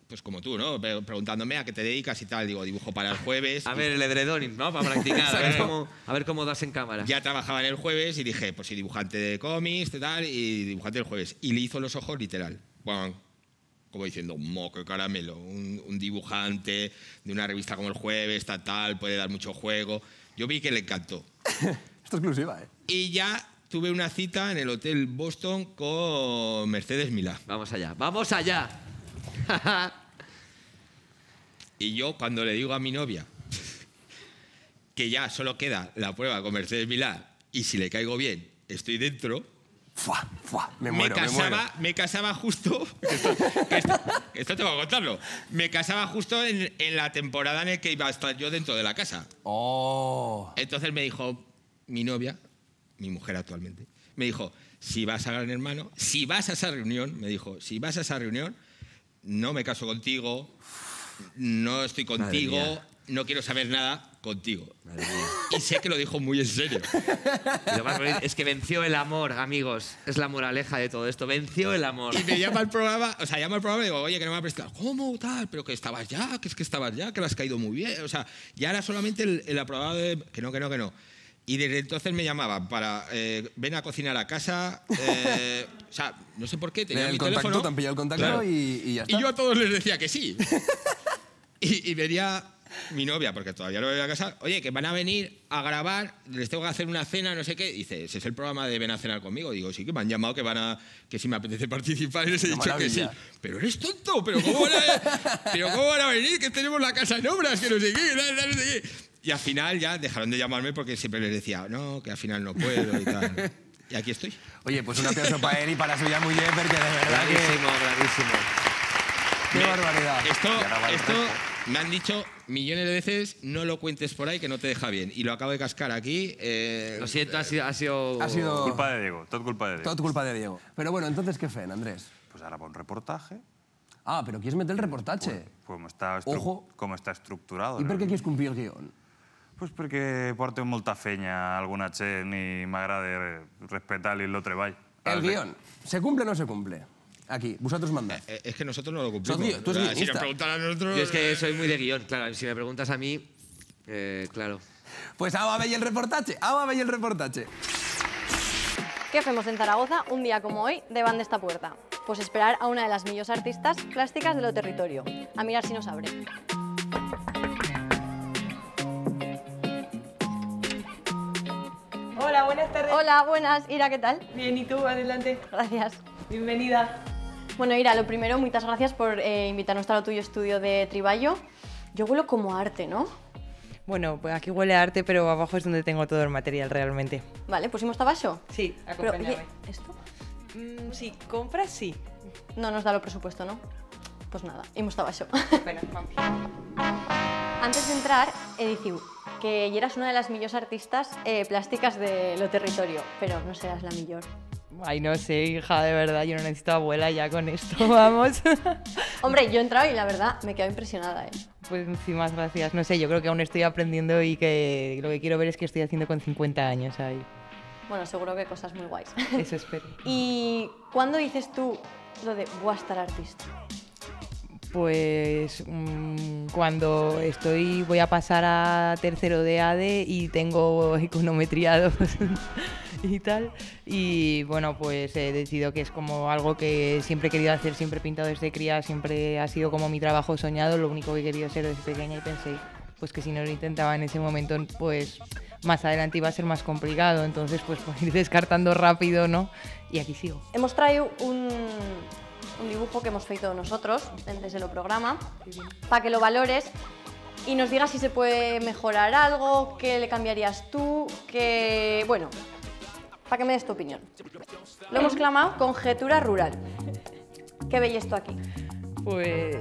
Pues como tú, ¿no? Preguntándome a qué te dedicas y tal. Digo, dibujo para el jueves. A ver, el edredón, ¿no? Para practicar, a ver cómo das en cámara. Ya trabajaba en el jueves y dije, pues sí, dibujante de cómics, tal, y dibujante del jueves. Y le hizo los ojos literal. Bueno, como diciendo, qué caramelo. Un dibujante de una revista como el jueves, tal, puede dar mucho juego. Yo vi que le encantó. Esto es exclusiva, ¿eh? Y ya tuve una cita en el Hotel Boston con Mercedes Milá. Vamos allá. Y yo cuando le digo a mi novia que ya solo queda la prueba con Mercedes Milá y si le caigo bien estoy dentro, me casaba justo, esto tengo que contarlo, me casaba justo en la temporada en la que iba a estar yo dentro de la casa. Entonces me dijo mi novia, mi mujer actualmente, me dijo, si vas a Gran Hermano, si vas a esa reunión, no me caso contigo, no estoy contigo, no quiero saber nada contigo. Y sé que lo dijo muy en serio. Y lo más bonito es que venció el amor, amigos. Es la moraleja de todo esto. Venció el amor. Y me llama al programa, y digo, oye, que no me va a prestar. ¿Cómo tal? Pero que estabas ya, que le has caído muy bien. O sea, ya era solamente el aprobado de... Que no. Y desde entonces me llamaban para ven a cocinar a casa. O sea, no sé por qué, tenía mi teléfono. Te han pillado el contacto, claro. y ya está. Y yo a todos les decía que sí. y venía mi novia, porque todavía no me voy a casar. Oye, que van a venir a grabar, les tengo que hacer una cena, no sé qué. Dice, ese es el programa de Ven a cenar conmigo. Digo, sí, que me han llamado, que si me apetece participar. Y les he dicho que sí. Pero eres tonto, pero ¿cómo van a venir? Que tenemos la casa en obras, que no sé qué, no sé qué. Y al final ya dejaron de llamarme porque siempre les decía, no, que al final no puedo y tal. Y aquí estoy. Oye, pues un aplauso para él y para suya muy bien, porque de verdad bravísimo. ¡Qué barbaridad! Esto me han dicho millones de veces, no lo cuentes por ahí que no te deja bien. Y lo acabo de cascar aquí. Lo siento, ha sido... Culpa de Diego, todo culpa de Diego. Pero bueno, entonces, ¿qué fen, Andrés? Pues ahora va un reportaje. Pero quieres meter el reportaje? Pues como está estructurado. ¿Y por qué quieres cumplir el guión? Pues perquè porto molta fenya a alguna gent i m'agrada respetar el treball. El guión, ¿se cumple o no se cumple? Aquí, vosotros mandáis. Es que nosotros no lo cumplimos. Tú eres si nos preguntan a nosotros... Yo es que soy muy de guión, claro. Si me preguntas a mí, claro. Pues ahora veis el reportaje, Què fem en Zaragoza un dia com hoy davant d'esta puerta? Pues esperar a una de las millors artistas plásticas de lo territorio. A mirar si nos abre. Hola, buenas tardes. Hola, buenas. Ira, ¿qué tal? Bien, ¿y tú? Adelante. Gracias. Bienvenida. Bueno, Ira, lo primero, muchas gracias por invitarnos a tu estudio de Triballo. Yo huelo como a arte, ¿no? Bueno, pues aquí huele a arte, pero abajo es donde tengo todo el material realmente. Vale, ¿pusimos tabaxo? Sí, Pero, acompáñame. oye, ¿esto? Sí, compras sí. No nos da lo presupuesto, ¿no? Pues nada, imos tabaxo. Bueno, vamos. Antes de entrar, he dicho que eras una de las millors artistas plásticas de lo territorio, pero no serás la millor. Ay, no sé, hija, de verdad, yo no necesito abuela ya con esto, vamos. Hombre, yo he entrado y la verdad me he quedado impresionada, ¿eh? Pues muchísimas gracias. No sé, yo creo que aún estoy aprendiendo y que lo que quiero ver es que estoy haciendo con 50 años ahí. Bueno, seguro que cosas muy guays. Eso espero. ¿Y cuándo dices tú lo de voy a estar artista? Pues cuando voy a pasar a tercero de ADE y tengo econometría 2 y tal. Y bueno, pues he decidido que es como algo que siempre he querido hacer, siempre he pintado desde cría, siempre ha sido como mi trabajo soñado, lo único que he querido ser desde pequeña y pensé pues que si no lo intentaba en ese momento, pues más adelante iba a ser más complicado, entonces pues por ir descartando rápido, ¿no? Y aquí sigo. Hemos traído un dibujo que hemos feito nosotros desde el programa para que lo valores y nos digas si se puede mejorar algo, qué le cambiarías tú, que... bueno, para que me des tu opinión. Lo hemos clamado conjetura rural. ¿Qué veis esto aquí? Pues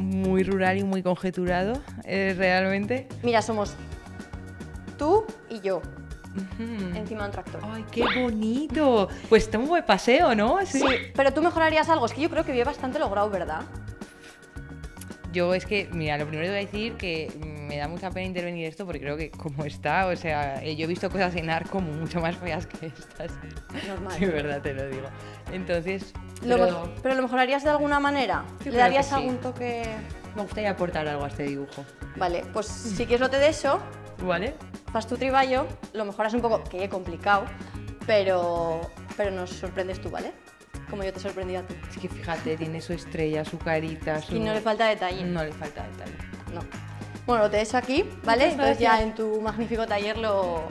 muy rural y muy conjeturado, realmente. Mira, somos tú y yo. Encima de un tractor. ¡Ay, qué bonito! Pues está un buen paseo, ¿no? Sí, pero tú mejorarías algo. Es que yo creo que viene bastante logrado, ¿verdad? Yo es que, mira, lo primero que voy a decir que me da mucha pena intervenir esto porque creo que como está, o sea, yo he visto cosas en ARC como mucho más feas que estas. Normal. De verdad te lo digo. Entonces... ¿Pero lo mejorarías de alguna manera? Yo ¿Le creo darías que sí. algún toque...? Me gustaría aportar algo a este dibujo. Vale, pues si quieres lo te de eso, ¿Vale? fas tu triballo, lo mejoras un poco, que es complicado, pero nos sorprendes tú, ¿vale? Como yo te he sorprendido a ti. Es que fíjate, tiene su estrella, su carita, su... Y no le falta detalle. No le falta detalle. No. Bueno, lo te dejo aquí, ¿vale? Muchas Entonces ya gracias. en tu magnífico taller lo...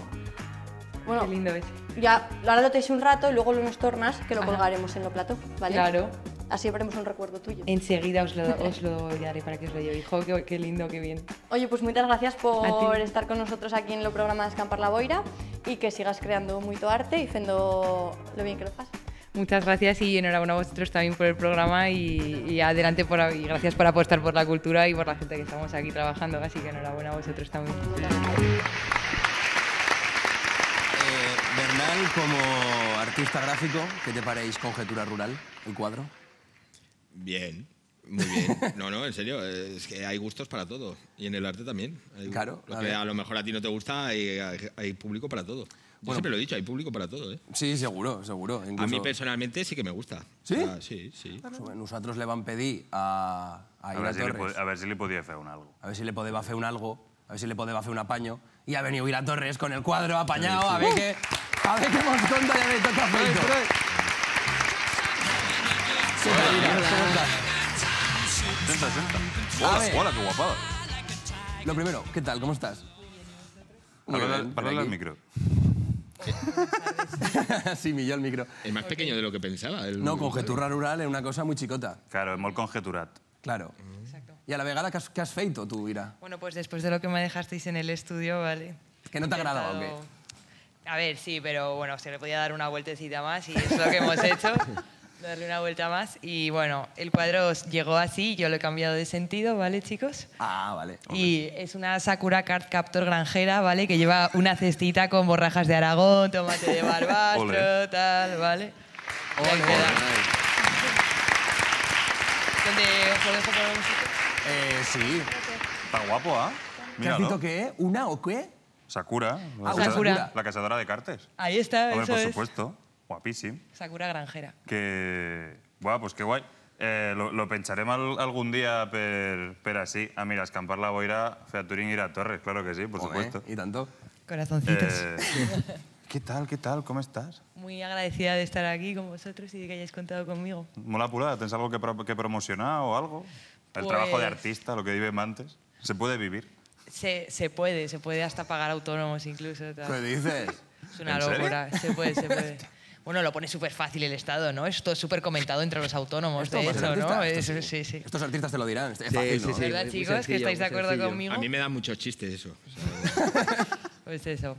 Bueno, Qué lindo es. ya ahora lo te dejo un rato y luego lo nos tornas, que lo Ajá. colgaremos en lo plato, ¿vale? Claro. Así veremos un recuerdo tuyo. Enseguida os lo daré para que os lo llevéis. Jo, qué lindo, qué bien. Oye, pues muchas gracias A por ti. estar con nosotros aquí en el programa de Escampar la Boira y que sigas creando mucho arte y haciendo lo bien que lo haces. Muchas gracias y enhorabuena a vosotros también por el programa y adelante y gracias por apostar por la cultura y por la gente que estamos aquí trabajando, así que enhorabuena a vosotros también. Bernal, como artista gráfico, ¿qué te paréis Conjetura Rural, el cuadro? Bien, muy bien. No, en serio, es que hay gustos para todo. Y en el arte también. Claro, Lo que a lo mejor a ti no te gusta, hay público para todo. Yo siempre lo he dicho, hay público para todo, ¿eh? Sí, seguro. Incluso... A mí personalmente sí que me gusta. ¿Sí? O sea, sí. Nosotros le vam pedir a Ira Torres... A ver si le podía hacer un algo. A ver si le podeva fer un algo, a ver si le podeva fer un apaño. Y ha venido Ira Torres con el cuadro apañado, a ver qué mos conta y a ver qué ha feito. Hola, A ver. hola, qué guapada. Lo primero, ¿qué tal? ¿Cómo estás? Muy bien, Parla al aquí. micro. Sí, milló el micro. Es más pequeño de lo que pensaba. No, Conjetura Rural es una cosa muy chicota. Claro, es molt conjeturat. Claro. Y a la vegada, ¿qué has feito tú, Ira? Bueno, pues después de lo que me dejasteis en el estudio, ¿vale? ¿Que no te ha agradado o qué? A ver, sí, pero bueno, se le podía dar una vueltecita más y es lo que hemos hecho. Darle una vuelta más y bueno, el cuadro llegó así, yo lo he cambiado de sentido, ¿vale, chicos? Ah, vale. Y es una Sakura Card Captor granjera, ¿vale? Que lleva una cestita con borrajas de Aragón, tomate de barbastro, Ole. tal, ¿vale? Ole, Ahí queda. ole. ¿Dónde os lo dejo por algún sitio? Sí. Está guapo, ¿ah? ¿Qué has dicho Míralo. qué? ¿Una o qué? Sakura. Sakura. La cazadora de cartes. Ahí está, Hombre, eso por es. supuesto. Guapísimo. Sakura granjera. Que... Buah, pues qué guay. Lo pensarem algún día per así. Ah, mira, escampar la boira, featuring Ira Torres, claro que sí, por Joder, supuesto. ¿y tanto? Corazoncitos. ¿Qué tal? ¿Cómo estás? Muy agradecida de estar aquí con vosotros y de que hayáis contado conmigo. Mola pulada, ¿tienes algo que promocionar o algo? El trabajo de artista, lo que vive antes. ¿Se puede vivir? Se puede hasta pagar autónomos incluso. ¿Qué dices? Es una locura, se puede. Bueno, lo pone súper fácil el Estado, ¿no? Esto es súper comentado entre los autónomos, de hecho, ¿no? Sí. Estos artistas te lo dirán, es fácil, ¿no? ¿Verdad, chicos? ¿Que estáis de acuerdo conmigo? A mí me da muchos chistes eso. Pues eso.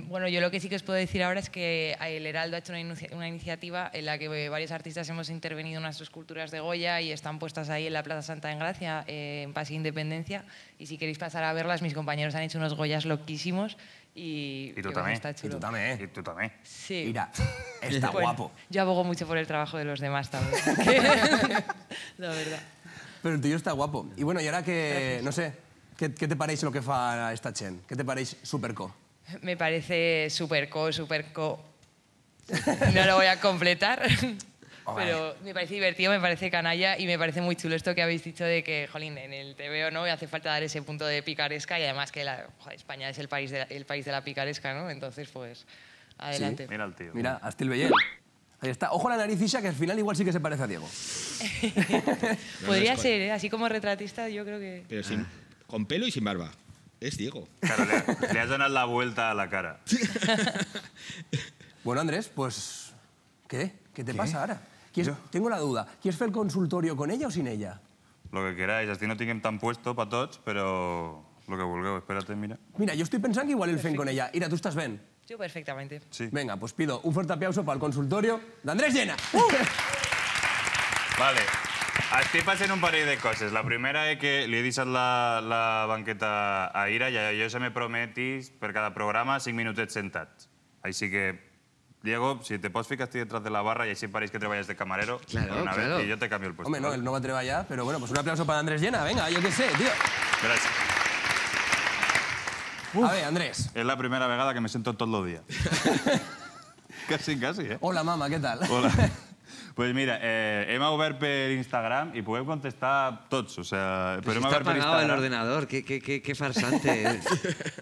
Bueno, yo lo que sí que os puedo decir ahora es que el Heraldo ha hecho una iniciativa en la que varios artistas hemos intervenido en unas esculturas de Goya y están puestas ahí en la Plaza Santa Engracia, en Paseo Independencia. Y si queréis pasar a verlas, mis compañeros han hecho unos Goyas loquísimos. Y tú también. Está chulo. Y tú también. Sí. Mira, está guapo. Yo abogo mucho por el trabajo de los demás también. La verdad. Pero el tuyo está guapo. Y bueno, y ahora que, no sé, ¿qué te parece lo que fa esta gent? ¿Qué te parece Superco? Me parece superco. No lo voy a completar. Pero me parece divertido, me parece canalla y me parece muy chulo esto que habéis dicho de que, jolín, en el TVO no hace falta dar ese punto de picaresca y además que España es el país de la picaresca, ¿no? Entonces, pues, adelante. Sí. Mira el tío. Mira, hasta el Bellén. Ahí está. Ojo a la nariz, Isha, que al final igual sí que se parece a Diego. Podría ser, ¿eh? Así como retratista, yo creo que... Pero con pelo y sin barba. Es Diego. Claro, le has dado la vuelta a la cara. Bueno, Andrés, pues... ¿Qué te pasa ahora? Tengo la duda. ¿Quieres fer el consultorio con ella o sin ella? Lo que queráis. Así no tinguem tan puesto para tots, però lo que vulgueu. Espérate, mira. Mira, yo estoy pensando que igual el fem con ella. Ira, ¿tú estás bien? Yo perfectamente. Sí. Venga, pues pido un fuerte aplauso para el consultorio de Andrés Llena. Vale. Estic passant un parell de coses. La primera és que li he deixat la banqueta a Ira i jo se me prometis per cada programa 5 minutets sentats. Així que, Diego, si te pots ficar estic detrás de la barra y así parece que treballes de camarero, claro, una claro. vez y yo te cambio el puesto. Hombre, no, él no va a treballar, pero bueno, pues un aplauso para Andrés Llena. Venga, yo qué sé, tío. Gràcies. A ver, Andrés. És la primera vegada que me sento tot el dia. Casi, eh? Hola, mama, ¿qué tal? Hola. Pues mira, hem obert per Instagram i podeu contestar tots. O sea, pero está apagado el ordenador, qué farsante.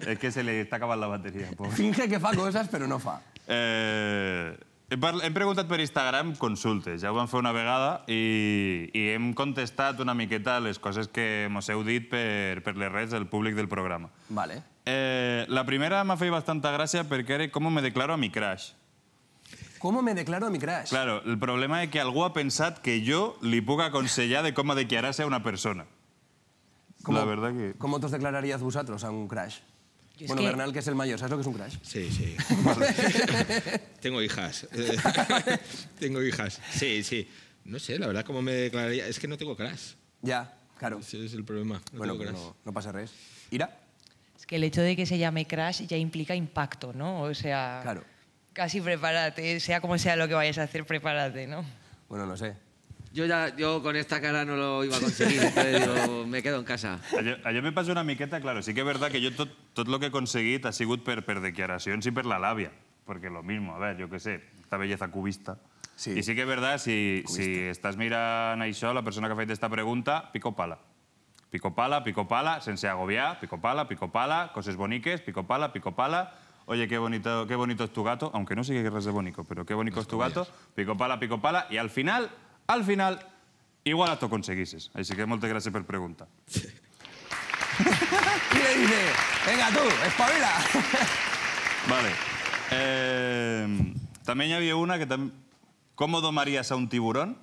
Es que se le está acabant la batería. Pobre. Finge que fa cosas, pero no fa. Hem preguntat per Instagram consultes, ja ho vam fer una vegada i hem contestat una miqueta les coses que mos heu dit per les redes del públic del programa. Vale. La primera m'ha fet bastanta gràcia perquè era com me declaro a mi crush. ¿Cómo me declaro a mi crush? Claro, el problema és que algú ha pensat que jo li puc aconsellar de com declarar-se a una persona. La verdad que... ¿Cómo os declararíais vosotros a un crush? Bueno, Bernal, que es el mayor, ¿sabes lo que es un crush? Sí. Tengo hijas. Tengo hijas. Sí. No sé, la verdad, cómo me declararía... Es que no tengo crush. Ya, claro. Ese es el problema. Bueno, pues no pasa res. ¿Ira? Es que el hecho de que se llame crush ya implica impacto, ¿no? O sea... Claro. Casi prepárate, sea como sea lo que vayas a hacer, prepárate, ¿no? Bueno, no sé. Yo con esta cara no lo iba a conseguir, entonces digo, me quedo en casa. Allò me passa una miqueta, claro, sí que és verdad que jo tot lo que he aconseguit ha sigut per declaracions i per la làbia, perquè lo mismo, a ver, jo què sé, esta belleza cubista. Sí. I sí que és verdad, si estàs mirant això, la persona que ha fet esta pregunta, pico pala. Pico pala, sense agobiar, pico pala, coses boniques, pico pala. Oye, qué bonito es tu gato, aunque no sé qué res de bonito, pero qué bonito es tu gato, pico pala, y al final, igual t'ho aconseguissis. Així que moltes gràcies per preguntar. Y le dice, venga tú, espabila. Vale. També hi havia una que... ¿Cómo domarías a un tiburón?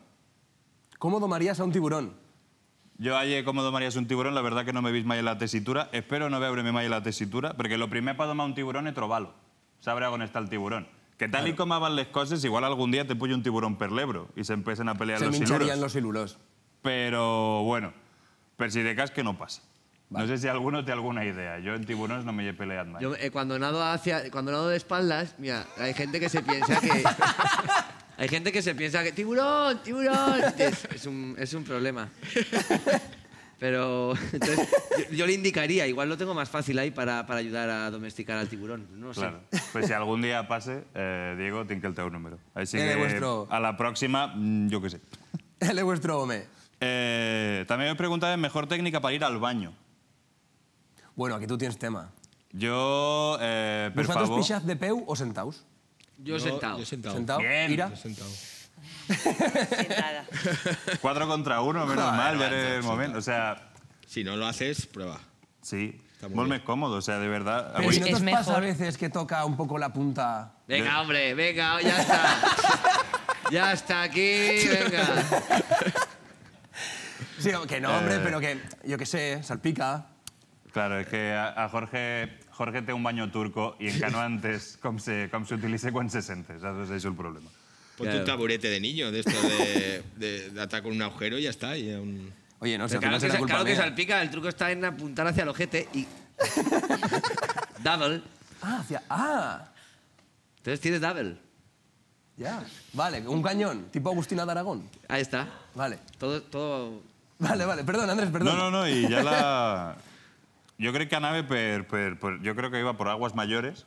¿Cómo domarías a un tiburón? Jo allà com domaries un tiburón, la verdad que no m'he vist mai en la tessitura. Espero no veure-me mai en la tessitura, perquè el primer per domar un tiburón és trobar-lo. Saber on està el tiburón. Que tal i com van les coses, igual algun dia te puja un tiburón per l'Ebro i s'empiecen a pelear los siluros. Se mincharían los siluros. Pero bueno, per si de cas que no pasa. No sé si alguno té alguna idea. Yo en tiburones no me he peleado mai. Yo cuando nado de espaldas, mira, hay gente que se piensa que... Hay gente que se piensa que ¡tiburón! Es un problema. Pero entonces, yo le indicaría, igual lo tengo más fácil ahí para ayudar a domesticar al tiburón. No sé. Claro. Pues si algún día pase, Diego, tinc el teu número. Així que a la pròxima, jo què sé. Él es vuestro home. També me preguntaba mejor técnica para ir al baño. Bueno, aquí tú tienes tema. Jo, per Vosaltres favor... pixat de peu o sentaus? Jo sentado. Yo sentado. Sentao? Bien. Ira? Yo sentado. Sentada. 4 contra 1, menos Joder, mal, ya macho, era el momento. O sea, Si no lo haces, prueba. sí, Está muy molt bien. més còmode, o sea, de verdad. Pero Avui- si no te Es os pasa a mejor. veces que toca un poco la punta... Venga, hombre, venga, ya está. Ya está aquí, venga. Sí, que no, hombre, pero que, yo qué sé, salpica. Claro, es que a Jorge té un baño turco i encara no ha entès com s'utilitza quan se sente, saps? Això és el problema. Ponte un taburete de niño, de esto de atar con un agujero y ya está. Y Oye, no sé, Claro, no será culpa claro que mía. salpica, el truco está en apuntar hacia el ojete y... Double. Ah, Ah, Entonces tienes double. ya. Vale, un cañón, tipo Agustina de Aragón. Ahí está. Vale. Todo... Vale, perdón, Andrés, perdón. No, i ja la... Jo crec que anava jo crec que iba por aguas mayores.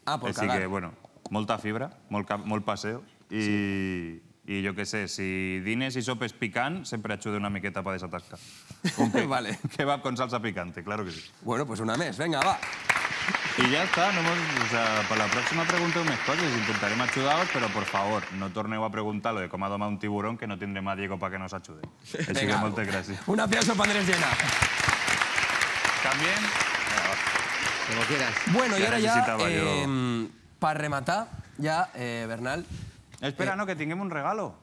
Ah, por Així cagar. que, bueno, molta fibra, molt paseo. I jo què sé, si dines i sopes picant, sempre ajuda una miqueta per desatascar. Vale. Kebab con salsa picante, claro que sí. Bueno, pues una mes, venga, va. Y ya está, o sea, para la próxima pregunteu més coses, intentarem ajudar-vos, però por favor, no torneu a preguntar lo de com ha domar un tiburón, que no tindrem a Diego para que nos ajude. Així que moltes gràcies. Un aplauso para Andrés Llena. También, Como quieras. Bueno, y Ya ahora necesitaba ya, yo. para rematar, ya, Bernal, espera, no, que tinguem un regalo.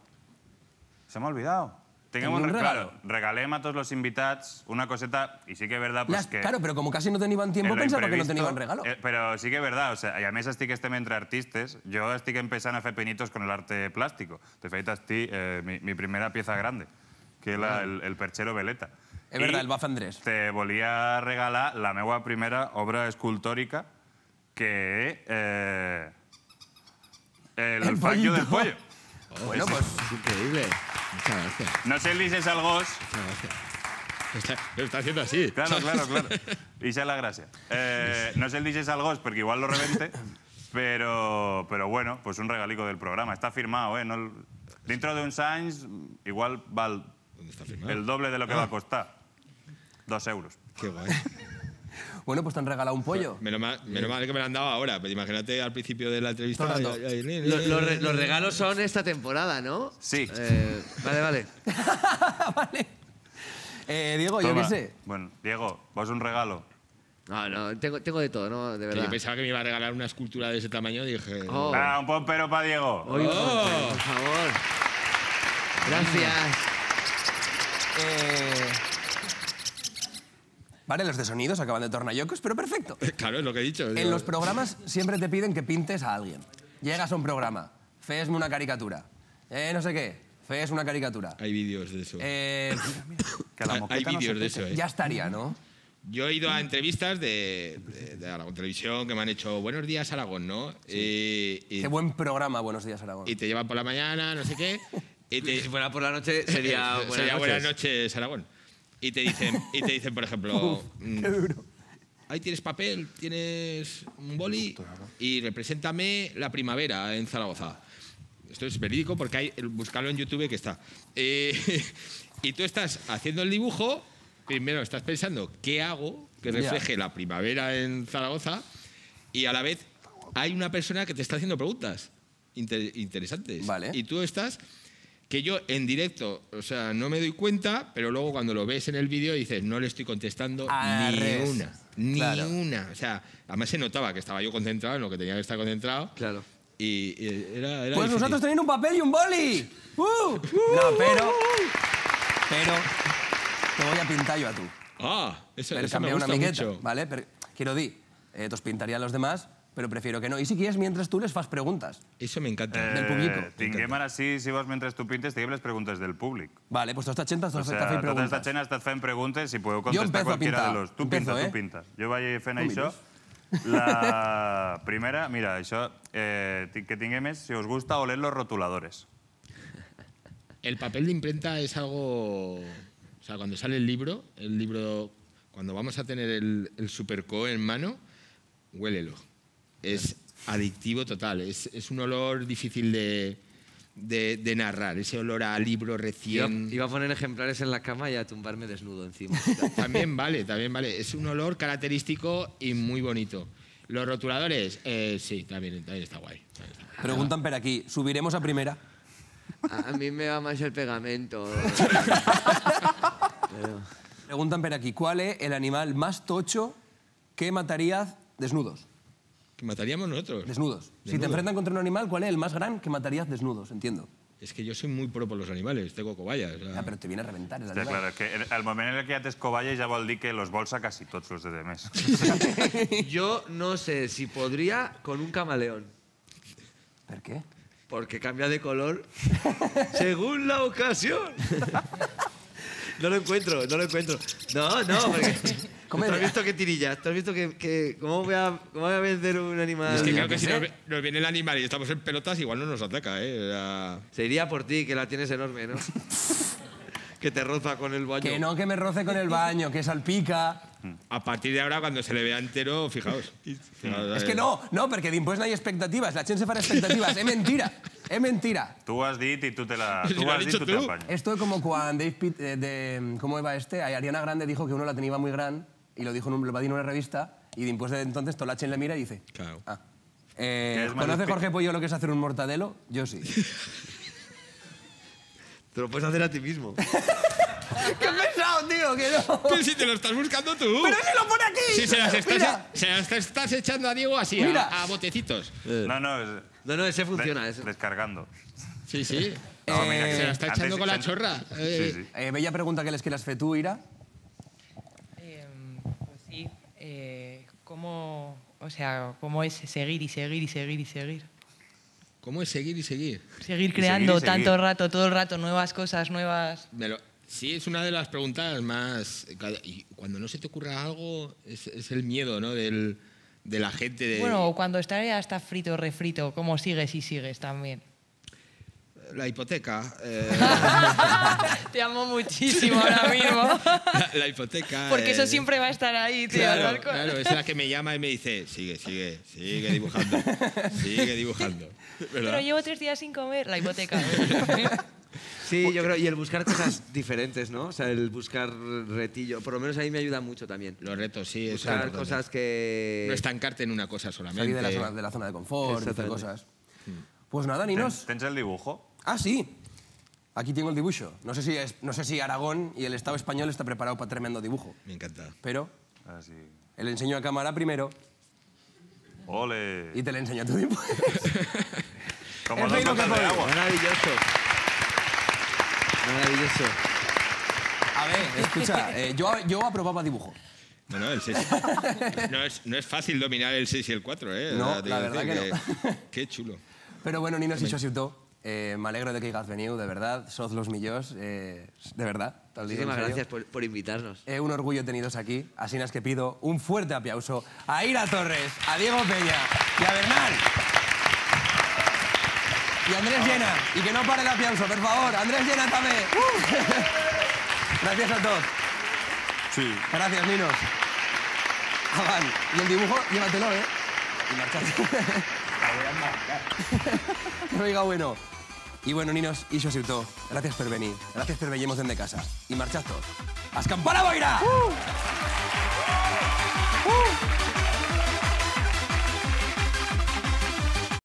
Se m'ha olvidado. Tinguem ¿Tenim un regalo? Claro, regalem a tots los invitats una coseta, y sí que es verdad, pues que... Claro, pero como casi no tenían tiempo, en lo pensaba que no imprevisto, tenían regalo. Però sí que és verdad, o sea, i a més estic entre artistes, jo estic empezant a fer pinitos con el arte plástico. De fet, estic mi primera pieza grande, que és el perchero veleta. Es verdad, el Baf Andrés. Te volia regalar la meva primera obra escultòrica, que el patio del pollo. Bueno, pues Es increíble. Muchas gracias. No sé el dices al gos. Lo está haciendo así. Claro. Y esa es la gracia. No sé el dices al gos, porque igual lo revente, pero bueno, pues un regalico del programa. Está firmado, ¿eh? No, dentro de uns anys, igual val ¿Dónde está firmado? el doble de lo que va a costar. 2 euros. Qué guay. Bueno, pues te han regalado un pollo. Menos mal que me lo han dado ahora, pero imagínate al principio de la entrevista. Todo el rato. Los regalos son esta temporada, ¿no? Sí. Vale. Vale. Diego, yo Toma. qué sé. Bueno, Diego, vos un regalo. No, tengo de todo, ¿no? De Que verdad. yo pensaba que me iba a regalar una escultura de ese tamaño y dije... Oh. Ah, un pompero para Diego. Oye, por favor. Gracias. Vale, los de sonidos acaban de tornayocos, pero perfecto. Claro, es lo que he dicho. En los programas siempre te piden que pintes a alguien. Llegas a un programa, fesme una caricatura. No sé qué, fes una caricatura. Hay vídeos de eso. Que la Hay moqueta no vídeos se de pete. eso, ¿eh? Ya estaría, ¿no? Yo he ido a entrevistas de Aragón Televisión que me han hecho Buenos días Aragón, ¿no? Qué buen programa, Buenos días, Aragón. Y te llevan por la mañana, no sé qué. Y Si fuera por la noche sería Buenas noches, Aragón. Y te dicen, por ejemplo, ahí tienes papel, tienes un boli y represéntame la primavera en Zaragoza. Esto es verídico porque buscarlo en YouTube que está. Y tú estás haciendo el dibujo, primero estás pensando, ¿qué hago que refleje la primavera en Zaragoza? Y a la vez hay una persona que te está haciendo preguntas interesantes. Vale. Y tú estás... Que yo en directo, o sea, no me doy cuenta, pero luego cuando lo ves en el vídeo dices, no le estoy contestando ni una. O sea, además se notaba que estaba yo concentrado en lo que tenía que estar concentrado. Claro. Y era Pues difícil. nosotros teníamos un papel y un boli. No, pero te voy a pintar yo a tú. Eso Per me canviar una gusta miqueta, mucho. ¿vale? Quiero decir, te os pintaría a los demás, pero prefiero que no. Y si quieres, mientras tú les fas preguntas. Eso me encanta. Del público. Tinguem ara, si vols, mentre tu pintes, tinguem les preguntes del públic. Vale, pues toda esta gent O t'està sea, fent tota preguntes. esta gent ha estat fent preguntes i podeu Jo contestar empezo a qualquiera pintar. de los. Tu Empezo, pinta, eh? tu pinta. Jo vaig fent Tu això. La primera, mira, això que tinguem és, si us gusta, oler los rotuladores. El papel de imprenta es algo... O sea, cuando sale el libro, cuando vamos a tener el Superco en mano, huélelo. Es adictivo total. Es un olor difícil de de narrar, ese olor a libro recién... Iba a poner ejemplares en la cama y a tumbarme desnudo encima. También vale. Es un olor característico y muy bonito. Los rotuladores, sí, también está guay. Preguntan per aquí, ¿subiremos a primera? A mí me va más el pegamento. Preguntan per aquí, ¿cuál es el animal más tocho que matarías desnudos? ¿Que mataríamos nosotros? Desnudos. Si te enfrentan contra un animal, ¿cuál es el más gran que matarías desnudos? Entiendo. És que jo soy muy pro por los animales, tengo cobayas. Ja, però te viene a reventar. Està clar, que el moment en el que ja tens cobaya ja vol dir que los vols a quasi tots los de demés. Yo no sé si podría con un camaleón. ¿Por qué? Porque cambia de color según la ocasión. No lo encuentro. No, porque... ¿Tú has visto qué tirillas? ¿Tú has visto que cómo voy a vencer un animal? Es que creo que si nos viene el animal y estamos en pelotas, igual no nos ataca, ¿eh? Se iría por ti, que la tienes enorme, ¿no? Que te roza con el baño. Que no, que me roce con el baño, que salpica. A partir de ahora, cuando se le vea entero, fijaos. És que no, perquè després no hi ha expectatives. La gent se farà expectatives. És mentira. Es mentira. Tú has dicho y tú te la... Tú has dicho, tú te apañas. Esto es como cuando Dave Pitt, ¿cómo iba este? Ariana Grande dijo que uno la tenía muy grande y lo dijo lo va a decir en una revista y después de entonces toda la gente le mira y dice... Claro. Ah. ¿Conoce Jorge Pollo lo que es hacer un mortadelo? Yo sí. Te lo puedes hacer a ti mismo. ¡Qué pesado, tío! ¡Que no! Pero si te lo estás buscando tú. ¡Pero si lo pone aquí! Si se las estás echando a Diego así, a botecitos. No, ese funciona. Descargando. Sí, sí. No, mira, se la está echando con la chorra. Sí. Bella pregunta que les quieras hacer tú, Ira. Pues sí. ¿Cómo es seguir y seguir y seguir y seguir? ¿Cómo es seguir y seguir? Seguir creando tanto rato, todo el rato, nuevas cosas, nuevas... Sí, es una de las preguntas más... Y cuando no se te ocurra algo, es el miedo, ¿no? De la gente... Bueno, cuando ya está frito, refrito, ¿cómo sigues y sigues también? La hipoteca. Te amo muchísimo ahora mismo. La hipoteca. Porque eso siempre va a estar ahí, tío. Claro, es la que me llama y me dice, sigue dibujando. Sigue dibujando. Pero llevo 3 días sin comer. La hipoteca. Sí, yo creo, y el buscar cosas diferentes, ¿no? O sea, el buscar retillo, por lo menos ahí me ayuda mucho también. Los retos, sí. Buscar cosas que... No estancarte en una cosa solamente. Salir de la zona de confort, hacer cosas. Pues nada, ninos. ¿Tens el dibujo? Ah, sí. Aquí tengo el dibujo. No sé si Aragón y el Estado español está preparado para tremendo dibujo. Me encanta. Pero sí. Le enseño a cámara primero. ¡Ole! Y te le enseño a tu dibujo. Como dos gotas de agua. Maravilloso. A ver, escucha, yo aprobaba dibujo. No, el 6. No es fácil dominar el 6 y el 4, ¿eh? No, la verdad que no. Qué chulo. Pero bueno, ninos, això ha sigut tot. Me alegro de que hayáis venido, de verdad. Sois los millors, de verdad. Muchísimas gracias por invitarnos. Un orgullo tenidos aquí. Así es que pido un fuerte aplauso a Ira Torres, a Diego Peña y a Bernal. Y Andrés Llena. Y que no pare el aplauso, por favor. Andrés Llena también. Gracias a todos. Sí. Gracias, ninos. Hagan. Y el dibujo, llévatelo, ¿eh? Y marchate. No diga bueno. Y bueno, ninos, això ha sigut tot. Gràcies per venir. Gràcies per veiem-nos de casa. I marxat tots. Escampar la boira!